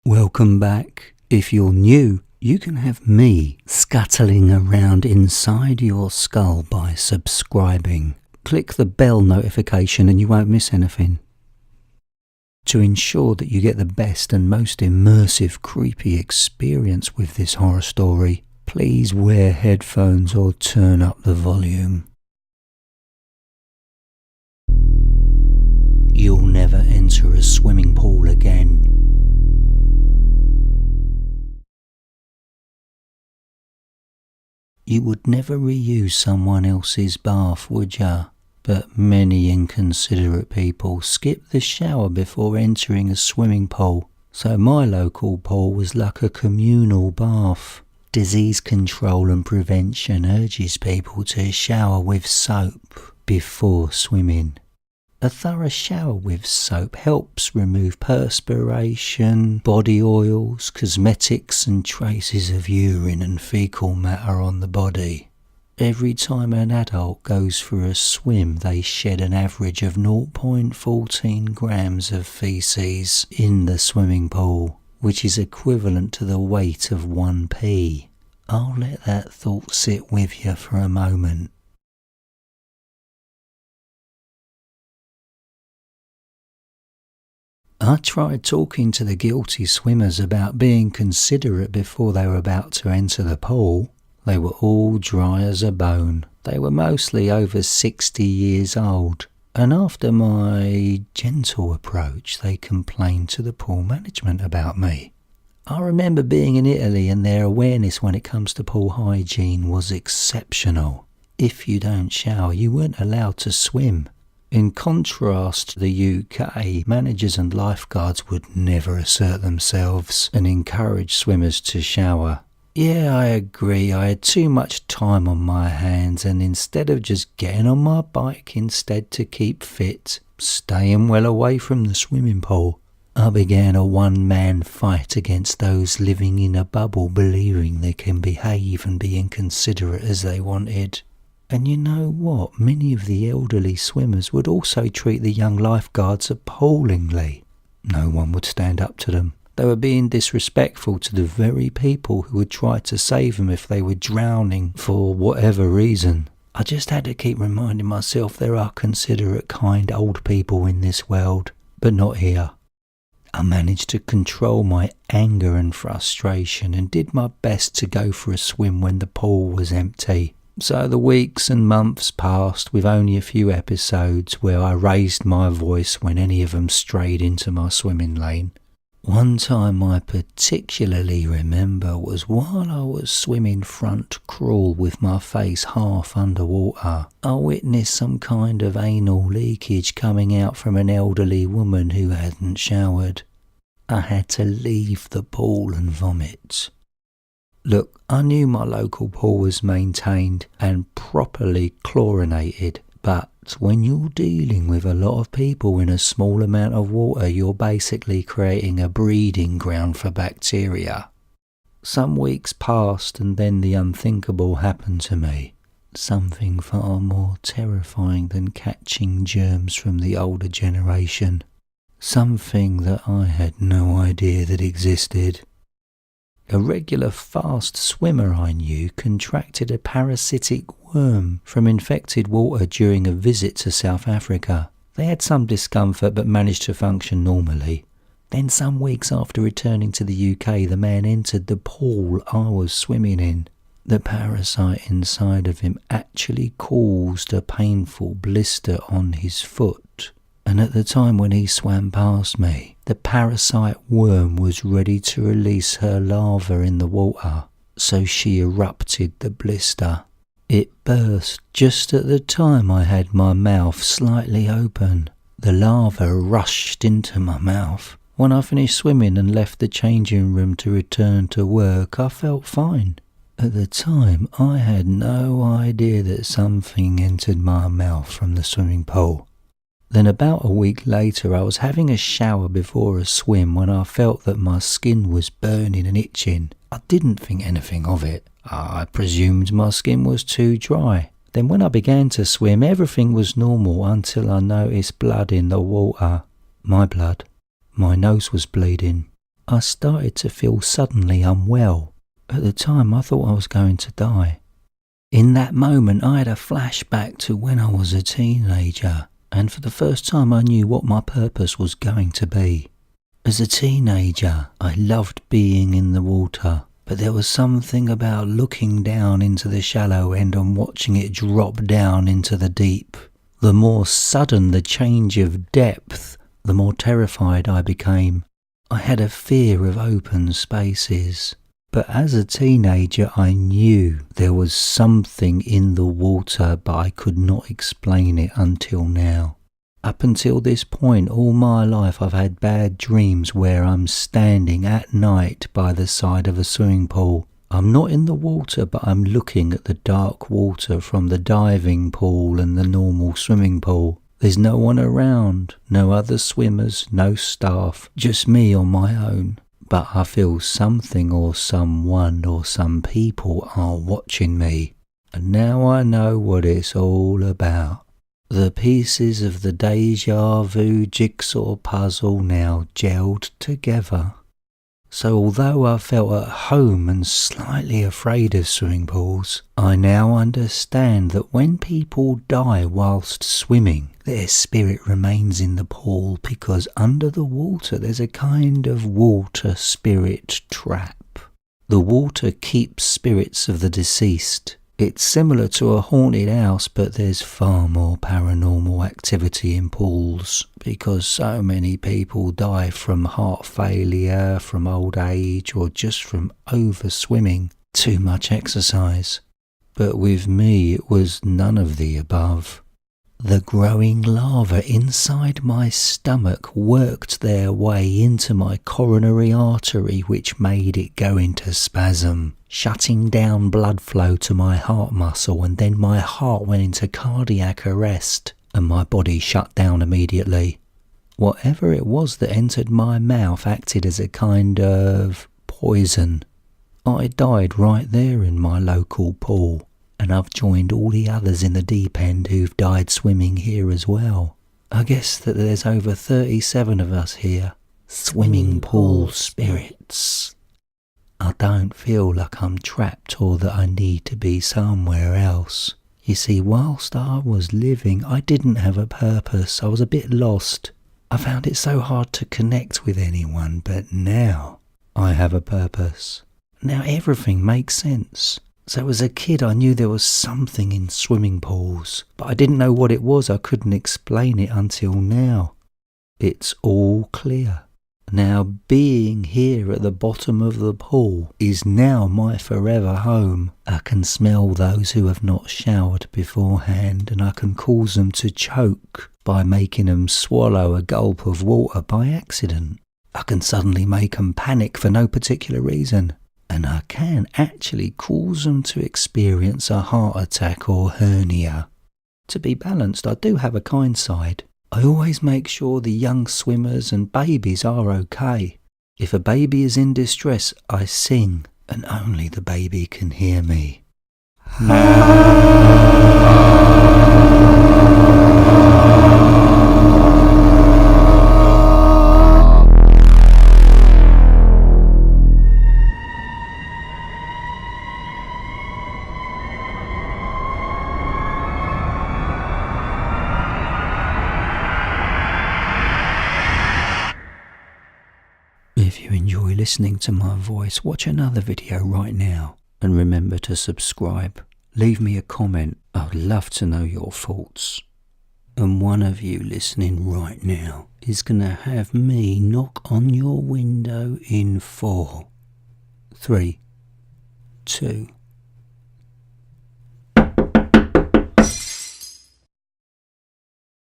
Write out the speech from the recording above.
Welcome back. If you're new, you can have me scuttling around inside your skull by subscribing. Click the bell notification and you won't miss anything. To ensure that you get the best and most immersive creepy experience with this horror story, please wear headphones or turn up the volume. You'll never enter a swimming pool again. You would never reuse someone else's bath, would ya? But many inconsiderate people skip the shower before entering a swimming pool, so my local pool was like a communal bath. Disease control and prevention urges people to shower with soap before swimming. A thorough shower with soap helps remove perspiration, body oils, cosmetics and traces of urine and fecal matter on the body. Every time an adult goes for a swim, they shed an average of 0.14 grams of feces in the swimming pool, which is equivalent to the weight of 1 pea. I'll let that thought sit with you for a moment. I tried talking to the guilty swimmers about being considerate before they were about to enter the pool. They were all dry as a bone. They were mostly over 60 years old. And after my gentle approach, they complained to the pool management about me. I remember being in Italy and their awareness when it comes to pool hygiene was exceptional. If you don't shower, you weren't allowed to swim. In contrast to the UK, managers and lifeguards would never assert themselves and encourage swimmers to shower. Yeah, I agree, I had too much time on my hands, and instead of just getting on my bike instead to keep fit, staying well away from the swimming pool, I began a one-man fight against those living in a bubble believing they can behave and be inconsiderate as they wanted. And you know what? Many of the elderly swimmers would also treat the young lifeguards appallingly. No one would stand up to them. They were being disrespectful to the very people who would try to save them if they were drowning for whatever reason. I just had to keep reminding myself there are considerate, kind old people in this world, but not here. I managed to control my anger and frustration and did my best to go for a swim when the pool was empty. So the weeks and months passed with only a few episodes where I raised my voice when any of them strayed into my swimming lane. One time I particularly remember was while I was swimming front crawl with my face half underwater. I witnessed some kind of anal leakage coming out from an elderly woman who hadn't showered. I had to leave the pool and vomit. Look, I knew my local pool was maintained and properly chlorinated, but when you're dealing with a lot of people in a small amount of water, you're basically creating a breeding ground for bacteria. Some weeks passed and then the unthinkable happened to me. Something far more terrifying than catching germs from the older generation. Something that I had no idea that existed. A regular fast swimmer I knew contracted a parasitic worm from infected water during a visit to South Africa. They had some discomfort but managed to function normally. Then some weeks after returning to the UK, the man entered the pool I was swimming in. The parasite inside of him actually caused a painful blister on his foot. And at the time when he swam past me, the parasite worm was ready to release her larva in the water, so she erupted the blister. It burst just at the time I had my mouth slightly open. The larva rushed into my mouth. When I finished swimming and left the changing room to return to work, I felt fine. At the time, I had no idea that something entered my mouth from the swimming pool. Then about a week later I was having a shower before a swim when I felt that my skin was burning and itching. I didn't think anything of it. I presumed my skin was too dry. Then when I began to swim, everything was normal until I noticed blood in the water. My blood. My nose was bleeding. I started to feel suddenly unwell. At the time, I thought I was going to die. In that moment, I had a flashback to when I was a teenager, and for the first time I knew what my purpose was going to be. As a teenager, I loved being in the water, but there was something about looking down into the shallow end and watching it drop down into the deep. The more sudden the change of depth, the more terrified I became. I had a fear of open spaces. But as a teenager, I knew there was something in the water, but I could not explain it until now. Up until this point, all my life I've had bad dreams where I'm standing at night by the side of a swimming pool. I'm not in the water, but I'm looking at the dark water from the diving pool and the normal swimming pool. There's no one around, no other swimmers, no staff, just me on my own. But I feel something or someone or some people are watching me. And now I know what it's all about. The pieces of the deja vu jigsaw puzzle now gelled together. So although I felt at home and slightly afraid of swimming pools, I now understand that when people die whilst swimming, their spirit remains in the pool because under the water there's a kind of water spirit trap. The water keeps spirits of the deceased. It's similar to a haunted house, but there's far more paranormal activity in pools because so many people die from heart failure, from old age, or just from over-swimming, too much exercise. But with me, it was none of the above. The growing lava inside my stomach worked their way into my coronary artery, which made it go into spasm, shutting down blood flow to my heart muscle, and then my heart went into cardiac arrest and my body shut down immediately. Whatever it was that entered my mouth acted as a kind of poison. I died right there in my local pool. And I've joined all the others in the deep end who've died swimming here as well. I guess that there's over 37 of us here, swimming pool spirits. I don't feel like I'm trapped or that I need to be somewhere else. You see, whilst I was living, I didn't have a purpose. I was a bit lost. I found it so hard to connect with anyone, but now I have a purpose. Now everything makes sense. So as a kid I knew there was something in swimming pools, but I didn't know what it was. I couldn't explain it until now. It's all clear. Now being here at the bottom of the pool is now my forever home. I can smell those who have not showered beforehand, and I can cause them to choke by making them swallow a gulp of water by accident. I can suddenly make them panic for no particular reason. And I can actually cause them to experience a heart attack or hernia. To be balanced, I do have a kind side. I always make sure the young swimmers and babies are okay. If a baby is in distress, I sing, and only the baby can hear me. If you enjoy listening to my voice, watch another video right now. And remember to subscribe. Leave me a comment. I'd love to know your thoughts. And one of you listening right now is going to have me knock on your window in 4, 3, 2,